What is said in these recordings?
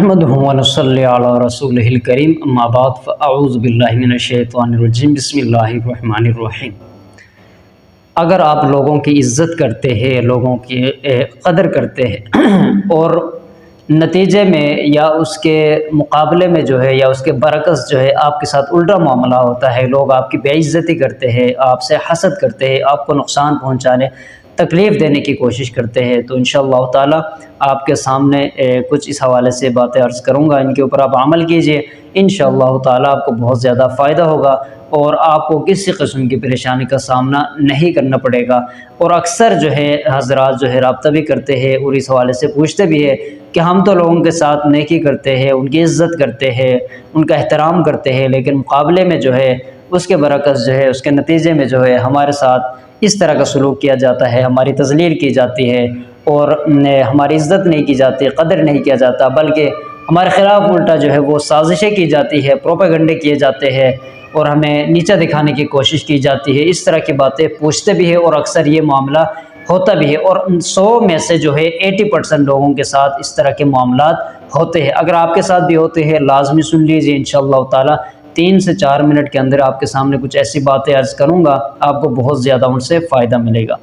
نحمده ونصلی علی رسولہ الکریم اما بعد فاعوذ باللہ من الشیطان الرجیم بسم اللہ الرحمن الرحیم۔ اگر آپ لوگوں کی عزت کرتے ہیں، لوگوں کی قدر کرتے ہیں اور نتیجے میں یا اس کے مقابلے میں جو ہے یا اس کے برعکس جو ہے آپ کے ساتھ الٹا معاملہ ہوتا ہے، لوگ آپ کی بے عزتی کرتے ہیں، آپ سے حسد کرتے ہیں، آپ کو نقصان پہنچانے تکلیف دینے کی کوشش کرتے ہیں، تو انشاءاللہ تعالی آپ کے سامنے کچھ اس حوالے سے باتیں عرض کروں گا۔ ان کے اوپر آپ عمل کیجئے، انشاءاللہ تعالی آپ کو بہت زیادہ فائدہ ہوگا اور آپ کو کسی قسم کی پریشانی کا سامنا نہیں کرنا پڑے گا۔ اور اکثر جو ہے حضرات جو ہے رابطہ بھی کرتے ہیں اور اس حوالے سے پوچھتے بھی ہیں کہ ہم تو لوگوں کے ساتھ نیکی کرتے ہیں، ان کی عزت کرتے ہیں، ان کا احترام کرتے ہیں، لیکن مقابلے میں جو ہے اس کے برعکس جو ہے اس کے نتیجے میں جو ہے ہمارے ساتھ اس طرح کا سلوک کیا جاتا ہے، ہماری تذلیل کی جاتی ہے اور ہماری عزت نہیں کی جاتی، قدر نہیں کیا جاتا، بلکہ ہمارے خلاف الٹا جو ہے وہ سازشیں کی جاتی ہے، پروپیگنڈے کیے جاتے ہیں اور ہمیں نیچا دکھانے کی کوشش کی جاتی ہے۔ اس طرح کی باتیں پوچھتے بھی ہیں اور اکثر یہ معاملہ ہوتا بھی ہے، اور 100 میں سے جو ہے 80% لوگوں کے ساتھ اس طرح کے معاملات ہوتے ہیں۔ اگر آپ کے ساتھ بھی ہوتے ہیں لازمی سن لیجیے، انشاءاللہ تعالی 3 سے 4 منٹ کے اندر آپ کے سامنے کچھ ایسی باتیں عرض کروں گا، آپ کو بہت زیادہ ان سے فائدہ ملے گا۔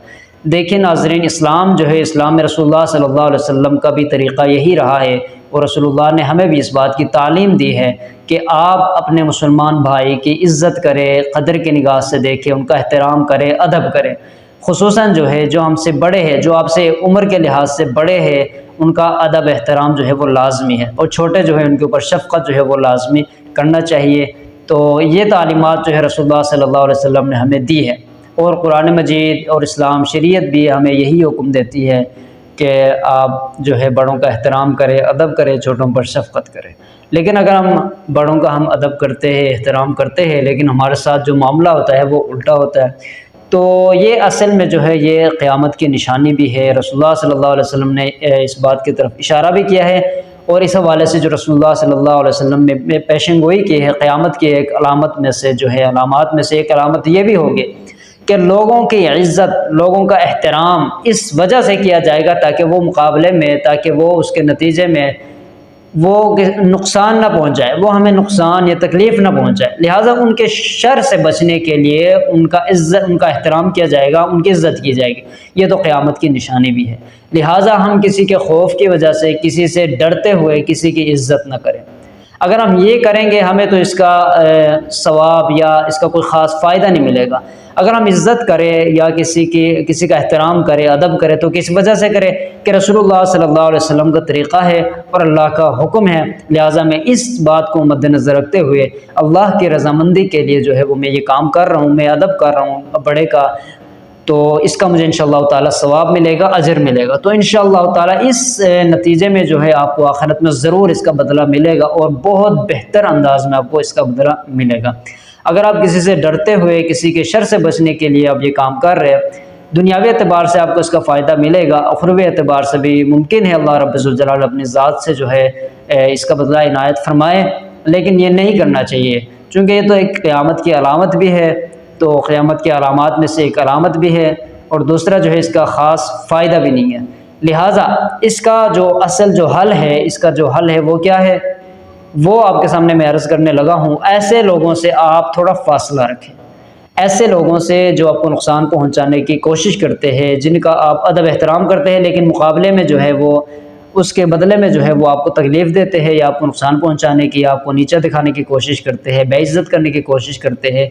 دیکھیں ناظرین، اسلام جو ہے، اسلام میں رسول اللہ صلی اللہ علیہ وسلم کا بھی طریقہ یہی رہا ہے، اور رسول اللہ نے ہمیں بھی اس بات کی تعلیم دی ہے کہ آپ اپنے مسلمان بھائی کی عزت کریں، قدر کی نگاہ سے دیکھیں، ان کا احترام کریں، ادب کریں۔ خصوصاً جو ہے جو ہم سے بڑے ہیں، جو آپ سے عمر کے لحاظ سے بڑے ہیں، ان کا ادب احترام جو ہے وہ لازمی ہے، اور چھوٹے جو ہے ان کے اوپر شفقت جو ہے وہ لازمی کرنا چاہیے۔ تو یہ تعلیمات جو ہے رسول اللہ صلی اللہ علیہ وسلم نے ہمیں دی ہے، اور قرآن مجید اور اسلام شریعت بھی ہمیں یہی حکم دیتی ہے کہ آپ جو ہے بڑوں کا احترام کریں، ادب کریں، چھوٹوں پر شفقت کریں۔ لیکن اگر ہم بڑوں کا ہم ادب کرتے ہیں، احترام کرتے ہیں، لیکن ہمارے ساتھ جو معاملہ ہوتا ہے وہ الٹا ہوتا ہے، تو یہ اصل میں جو ہے یہ قیامت کی نشانی بھی ہے۔ رسول اللہ صلی اللہ علیہ وسلم نے اس بات کی طرف اشارہ بھی کیا ہے، اور اس حوالے سے جو رسول اللہ صلی اللہ علیہ وسلم نے پیشن گوئی کی ہے، قیامت کی ایک علامت میں سے جو ہے علامات میں سے ایک علامت یہ بھی ہوگی کہ لوگوں کی عزت، لوگوں کا احترام اس وجہ سے کیا جائے گا تاکہ وہ مقابلے میں، تاکہ وہ اس کے نتیجے میں وہ نقصان نہ پہنچائے، وہ ہمیں نقصان یا تکلیف نہ پہنچائے، لہٰذا ان کے شر سے بچنے کے لیے ان کا احترام کیا جائے گا، ان کی عزت کی جائے گی۔ یہ تو قیامت کی نشانی بھی ہے، لہٰذا ہم کسی کے خوف کی وجہ سے، کسی سے ڈرتے ہوئے کسی کی عزت نہ کریں۔ اگر ہم یہ کریں گے ہمیں تو اس کا ثواب یا اس کا کوئی خاص فائدہ نہیں ملے گا۔ اگر ہم عزت کریں یا کسی کا احترام کریں، ادب کریں، تو کس وجہ سے کریں کہ رسول اللہ صلی اللہ علیہ وسلم کا طریقہ ہے اور اللہ کا حکم ہے، لہٰذا میں اس بات کو مد نظر رکھتے ہوئے اللہ کی رضامندی کے لیے جو ہے وہ میں یہ کام کر رہا ہوں، میں ادب کر رہا ہوں بڑے کا، تو اس کا مجھے انشاءاللہ تعالی ثواب ملے گا، اجر ملے گا۔ تو انشاءاللہ تعالی اس نتیجے میں جو ہے آپ کو آخرت میں ضرور اس کا بدلہ ملے گا، اور بہت بہتر انداز میں آپ کو اس کا بدلہ ملے گا۔ اگر آپ کسی سے ڈرتے ہوئے، کسی کے شر سے بچنے کے لیے آپ یہ کام کر رہے ہیں، دنیاوی اعتبار سے آپ کو اس کا فائدہ ملے گا، اخروی اعتبار سے بھی ممکن ہے اللہ رب الجلال اپنی ذات سے جو ہے اس کا بدلہ عنایت فرمائے، لیکن یہ نہیں کرنا چاہیے، چونکہ یہ تو ایک قیامت کی علامت بھی ہے، تو قیامت کی علامات میں سے ایک علامت بھی ہے، اور دوسرا جو ہے اس کا خاص فائدہ بھی نہیں ہے۔ لہٰذا اس کا جو اصل جو حل ہے، اس کا جو حل ہے وہ کیا ہے، وہ آپ کے سامنے میں عرض کرنے لگا ہوں۔ ایسے لوگوں سے آپ تھوڑا فاصلہ رکھیں، ایسے لوگوں سے جو آپ کو نقصان پہنچانے کی کوشش کرتے ہیں، جن کا آپ ادب احترام کرتے ہیں، لیکن مقابلے میں جو ہے وہ اس کے بدلے میں جو ہے وہ آپ کو تکلیف دیتے ہیں یا آپ کو نقصان پہنچانے کی، آپ کو نیچا دکھانے کی کوشش کرتے ہیں، بے عزت کرنے کی کوشش کرتے ہیں،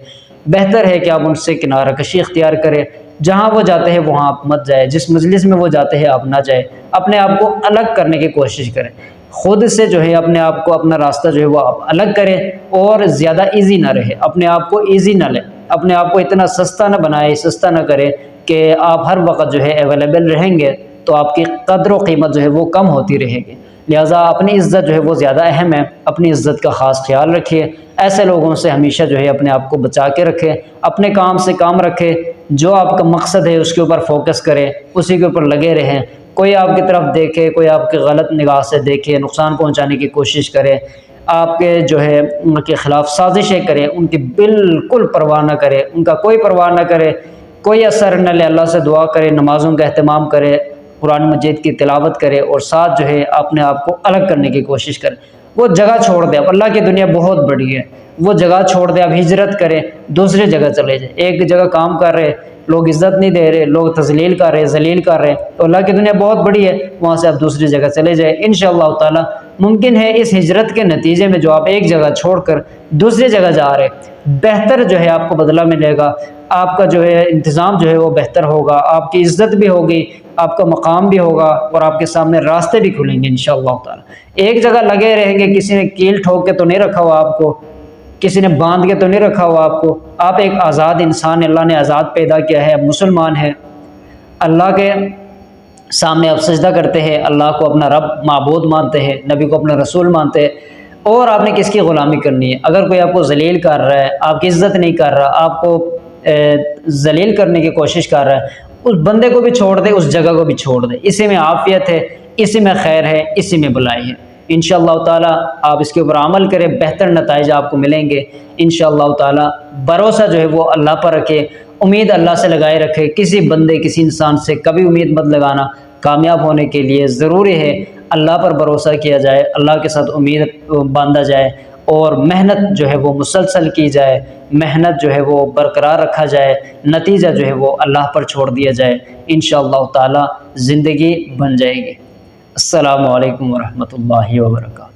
بہتر ہے کہ آپ ان سے کنارہ کشی اختیار کریں۔ جہاں وہ جاتے ہیں وہاں آپ مت جائیں، جس مجلس میں وہ جاتے ہیں آپ نہ جائیں، اپنے آپ کو الگ کرنے کی کوشش کریں، خود سے جو ہے اپنے آپ کو، اپنا راستہ جو ہے وہ آپ الگ کریں، اور زیادہ ایزی نہ رہے، اپنے آپ کو ایزی نہ لیں، اپنے آپ کو اتنا سستا نہ بنائے، سستا نہ کریں کہ آپ ہر وقت جو ہے اویلیبل رہیں گے تو آپ کی قدر و قیمت جو ہے وہ کم ہوتی رہے گی۔ لہٰذا اپنی عزت جو ہے وہ زیادہ اہم ہے، اپنی عزت کا خاص خیال رکھیے، ایسے لوگوں سے ہمیشہ جو ہے اپنے آپ کو بچا کے رکھیں، اپنے کام سے کام رکھیں، جو آپ کا مقصد ہے اس کے اوپر فوکس کریں، اسی کے اوپر لگے رہیں۔ کوئی آپ کی طرف دیکھے، کوئی آپ کے غلط نگاہ سے دیکھے، نقصان پہنچانے کی کوشش کرے، آپ کے جو ہے ان کے خلاف سازشیں کرے، ان کی بالکل پرواہ نہ کرے، ان کا کوئی پرواہ نہ کرے، کوئی اثر نہ لے، اللہ سے دعا کرے، نمازوں کا اہتمام کرے، قرآن مجید کی تلاوت کرے اور ساتھ جو ہے اپنے آپ کو الگ کرنے کی کوشش کرے۔ وہ جگہ چھوڑ دے، اب اللہ کی دنیا بہت بڑی ہے، وہ جگہ چھوڑ دے، اب ہجرت کرے، دوسری جگہ چلے جائے۔ ایک جگہ کام کر رہے، لوگ عزت نہیں دے رہے، لوگ تذلیل کر رہے، ذلیل کر رہے، تو اللہ کی دنیا بہت بڑی ہے، وہاں سے آپ دوسری جگہ چلے جائے۔ انشاءاللہ تعالی ممکن ہے اس ہجرت کے نتیجے میں جو آپ ایک جگہ چھوڑ کر دوسری جگہ جا رہے، بہتر جو ہے آپ کو بدلہ ملے گا، آپ کا جو ہے انتظام جو ہے وہ بہتر ہوگا، آپ کی عزت بھی ہوگی، آپ کا مقام بھی ہوگا، اور آپ کے سامنے راستے بھی کھلیں گے انشاءاللہ تعالی۔ ایک جگہ لگے رہیں گے، کسی نے کیل ٹھوک کے تو نہیں رکھا ہوا آپ کو، کسی نے باندھ کے تو نہیں رکھا ہوا آپ کو، آپ ایک آزاد انسان ہیں، اللہ نے آزاد پیدا کیا ہے، اب مسلمان ہیں، اللہ کے سامنے آپ سجدہ کرتے ہیں، اللہ کو اپنا رب معبود مانتے ہیں، نبی کو اپنا رسول مانتے ہیں، اور آپ نے کس کی غلامی کرنی ہے؟ اگر کوئی آپ کو ذلیل کر رہا ہے، آپ کی عزت نہیں کر رہا، آپ کو ذلیل کرنے کی کوشش کر رہا ہے، اس بندے کو بھی چھوڑ دے، اس جگہ کو بھی چھوڑ دے، اسی میں عافیت ہے، اسی میں خیر ہے، اسی میں بلائی ہے۔ انشاءاللہ تعالی آپ اس کے اوپر عمل کریں، بہتر نتائج آپ کو ملیں گے انشاءاللہ تعالی۔ بھروسہ جو ہے وہ اللہ پر رکھے، امید اللہ سے لگائے رکھے، کسی بندے کسی انسان سے کبھی امید مت لگانا۔ کامیاب ہونے کے لیے ضروری ہے اللہ پر بھروسہ کیا جائے، اللہ کے ساتھ امید باندھا جائے، اور محنت جو ہے وہ مسلسل کی جائے، محنت جو ہے وہ برقرار رکھا جائے، نتیجہ جو ہے وہ اللہ پر چھوڑ دیا جائے، انشاءاللہ تعالی زندگی بن جائے گی۔ السلام علیکم ورحمۃ اللہ وبرکاتہ۔